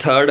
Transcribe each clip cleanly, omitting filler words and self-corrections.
3rd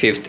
5th،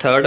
3rd